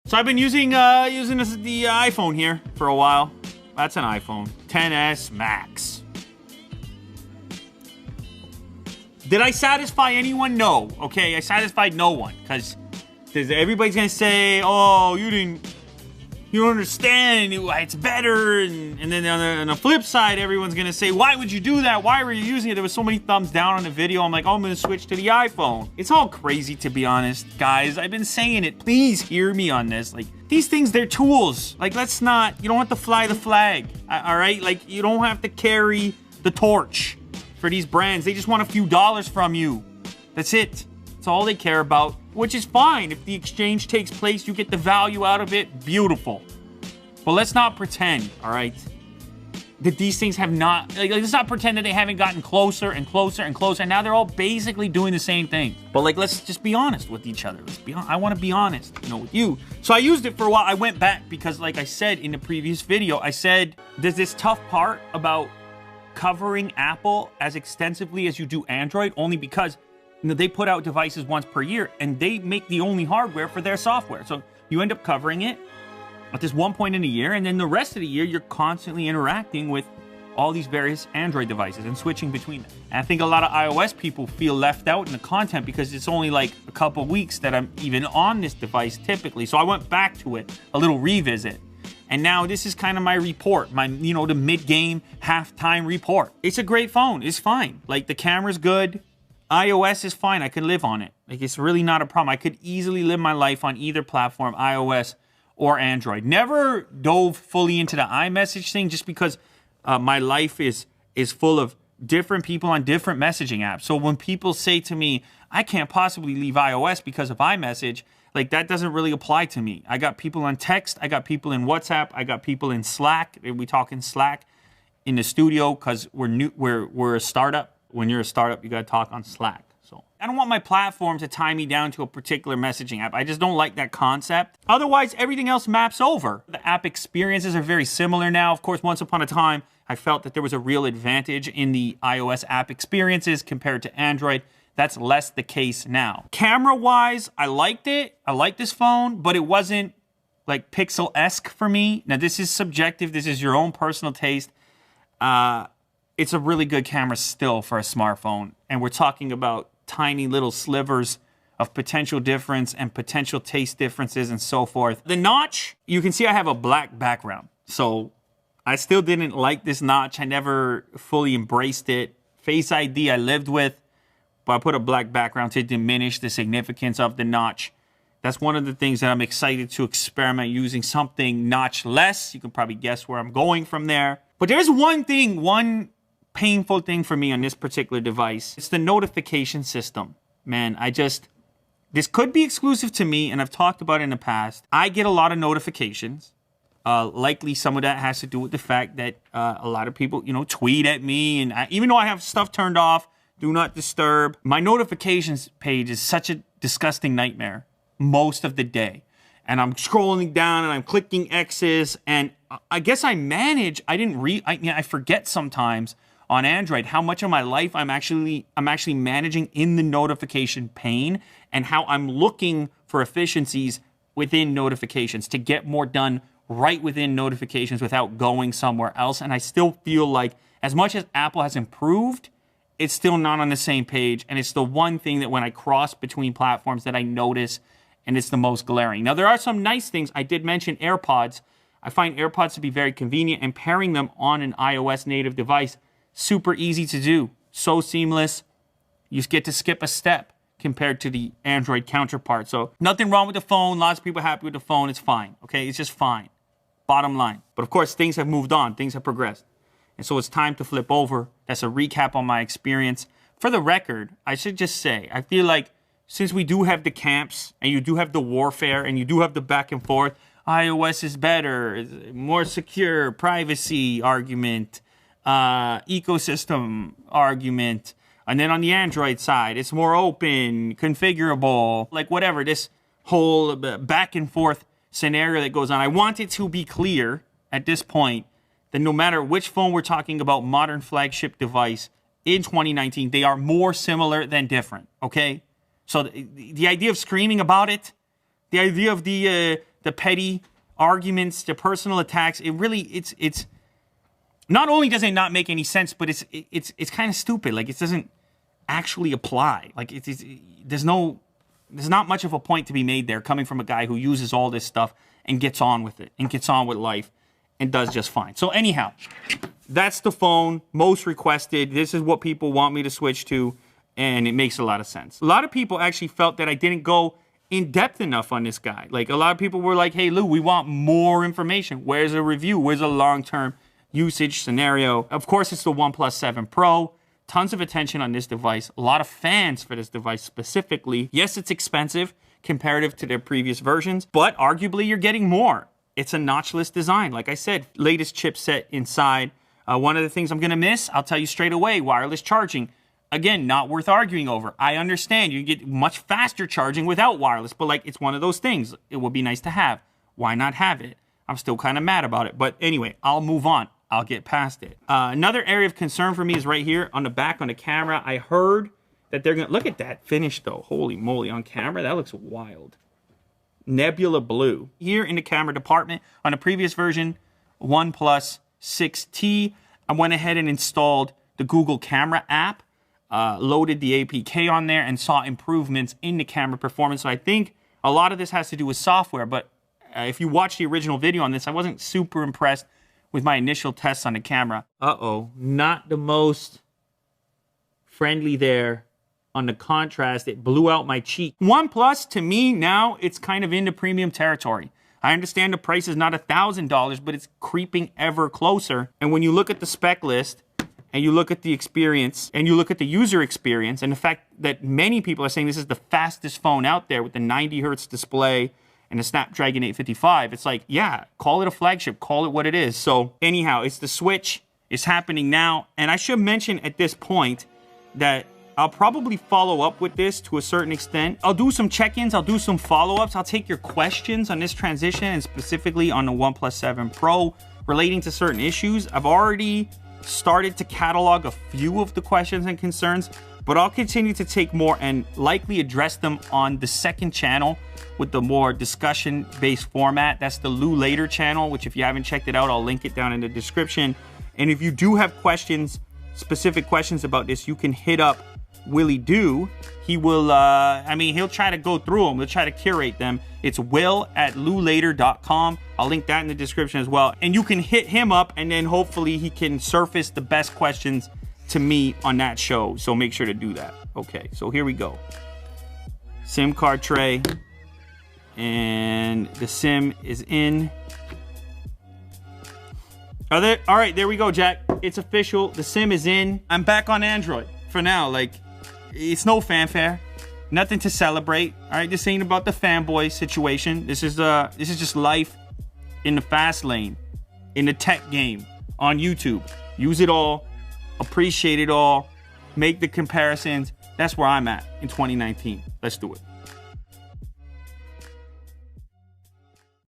So I've been using the iPhone here for a while. That's an iPhone 10s Max. Did I satisfy anyone? No. Okay, I satisfied no one because everybody's gonna say, "Oh, you don't understand. It's better." And then on the flip side, everyone's gonna say, "Why would you do that? Why were you using it?" There was so many thumbs down on the video. I'm like, "Oh, I'm gonna switch to the iPhone." It's all crazy, to be honest, guys. I've been saying it. Please hear me on this. Like, these things, they're tools. Like, let's not. You don't have to fly the flag. All right. Like, you don't have to carry the torch for these brands. They just want a few dollars from you. That's it. That's all they care about, which is fine. If the exchange takes place, you get the value out of it. Beautiful. But let's not pretend, all right, that these things have not, like, let's not pretend that they haven't gotten closer and closer and closer. And now they're all basically doing the same thing. But, like, let's just be honest with each other. I want to be honest, with you. So I used it for a while. I went back because, like I said in the previous video, I said there's this tough part about covering Apple as extensively as you do Android, only because they put out devices once per year and they make the only hardware for their software. So you end up covering it at this one point in the year, and then the rest of the year you're constantly interacting with all these various Android devices and switching between them. And I think a lot of iOS people feel left out in the content because it's only like a couple weeks that I'm even on this device typically. So I went back to it, a little revisit. And now this is kind of my report, the mid-game, halftime report. It's a great phone. It's fine. Like, the camera's good. iOS is fine. I could live on it. Like, it's really not a problem. I could easily live my life on either platform, iOS or Android. Never dove fully into the iMessage thing just because my life is full of different people on different messaging apps. So when people say to me, I can't possibly leave iOS because of iMessage, like, that doesn't really apply to me. I got people on text. I got people in WhatsApp. I got people in Slack. We talk in Slack in the studio because we're a startup. When you're a startup, you got to talk on Slack. So I don't want my platform to tie me down to a particular messaging app. I just don't like that concept. Otherwise, everything else maps over. The app experiences are very similar now. Of course, once upon a time, I felt that there was a real advantage in the iOS app experiences compared to Android. That's less the case now. Camera-wise, I liked it. I like this phone, but it wasn't like Pixel-esque for me. Now, this is subjective. This is your own personal taste. It's a really good camera still for a smartphone. And we're talking about tiny little slivers of potential difference and potential taste differences and so forth. The notch, you can see I have a black background. So I still didn't like this notch. I never fully embraced it. Face ID I lived with, but I put a black background to diminish the significance of the notch. That's one of the things that I'm excited to experiment using, something notch-less. You can probably guess where I'm going from there. But there's one painful thing for me on this particular device. It's the notification system. Man, this could be exclusive to me, and I've talked about it in the past. I get a lot of notifications. Likely some of that has to do with the fact that a lot of people, tweet at me. And even though I have stuff turned off, do not disturb, my notifications page is such a disgusting nightmare most of the day. And I'm scrolling down and I'm clicking X's. And I guess I forget sometimes on Android how much of my life I'm actually managing in the notification pane, and how I'm looking for efficiencies within notifications to get more done right within notifications without going somewhere else. And I still feel like as much as Apple has improved, it's still not on the same page. And it's the one thing that when I cross between platforms that I notice, and it's the most glaring. Now, there are some nice things. I did mention AirPods. I find AirPods to be very convenient, and pairing them on an iOS native device, super easy to do. So seamless. You get to skip a step compared to the Android counterpart. So nothing wrong with the phone. Lots of people are happy with the phone. It's fine. Okay, it's just fine. Bottom line. But of course, things have moved on. Things have progressed. And so it's time to flip over. That's a recap on my experience. For the record, I should just say, I feel like since we do have the camps, and you do have the warfare, and you do have the back and forth, iOS is better, more secure, privacy argument, ecosystem argument. And then on the Android side, it's more open, configurable, like whatever, this whole back and forth scenario that goes on. I want it to be clear at this point that no matter which phone we're talking about, modern flagship device in 2019, they are more similar than different, okay? So the idea of screaming about it, the idea of the the petty arguments, the personal attacks. It really, it's not only does it not make any sense, but it's kind of stupid. Like, it doesn't actually apply. Like, there's not much of a point to be made there coming from a guy who uses all this stuff and gets on with it and gets on with life and does just fine. So anyhow, that's the phone, most requested. This is what people want me to switch to, and it makes a lot of sense. A lot of people actually felt that I didn't go in depth enough on this guy. Like, a lot of people were like, hey, Lou, we want more information. Where's a review? Where's a long-term usage scenario? Of course, it's the OnePlus 7 Pro. Tons of attention on this device. A lot of fans for this device specifically. Yes, it's expensive comparative to their previous versions, but arguably you're getting more. It's a notchless design. Like I said, latest chipset inside. One of the things I'm going to miss, I'll tell you straight away, wireless charging. Again, not worth arguing over. I understand you get much faster charging without wireless, but like, it's one of those things. It would be nice to have. Why not have it? I'm still kind of mad about it. But anyway, I'll move on. I'll get past it. Another area of concern for me is right here on the back on the camera. I heard that they're going to... Look at that finish, though. Holy moly. On camera, that looks wild. Nebula blue. Here in the camera department, on the previous version, OnePlus 6T, I went ahead and installed the Google Camera app, loaded the APK on there, and saw improvements in the camera performance. So I think a lot of this has to do with software, but if you watch the original video on this, I wasn't super impressed with my initial tests on the camera. Uh-oh, not the most friendly there on the contrast. It blew out my cheek. OnePlus, to me, now, it's kind of into premium territory. I understand the price is not $1,000, but it's creeping ever closer. And when you look at the spec list, and you look at the experience, and you look at the user experience, and the fact that many people are saying this is the fastest phone out there with the 90 hertz display, and the Snapdragon 855, it's like, yeah, call it a flagship, call it what it is. So anyhow, it's the switch, it's happening now, and I should mention at this point that I'll probably follow up with this to a certain extent. I'll do some check-ins, I'll do some follow-ups, I'll take your questions on this transition, and specifically on the OnePlus 7 Pro relating to certain issues. I've already started to catalog a few of the questions and concerns, but I'll continue to take more and likely address them on the second channel with the more discussion-based format. That's the Lou Later channel, which if you haven't checked it out, I'll link it down in the description. And if you do have questions, specific questions about this, you can hit up Willie Do. He will, he'll try to go through them. He'll try to curate them. It's will@loulater.com. I'll link that in the description as well. And you can hit him up, and then hopefully he can surface the best questions to me on that show. So make sure to do that. Okay, so here we go. SIM card tray. And the SIM is in. All right, there we go, Jack. It's official. The SIM is in. I'm back on Android for now. Like, it's no fanfare. Nothing to celebrate. All right, this ain't about the fanboy situation. This is just life in the fast lane, in the tech game, on YouTube. Use it all. Appreciate it all. Make the comparisons. That's where I'm at in 2019. Let's do it.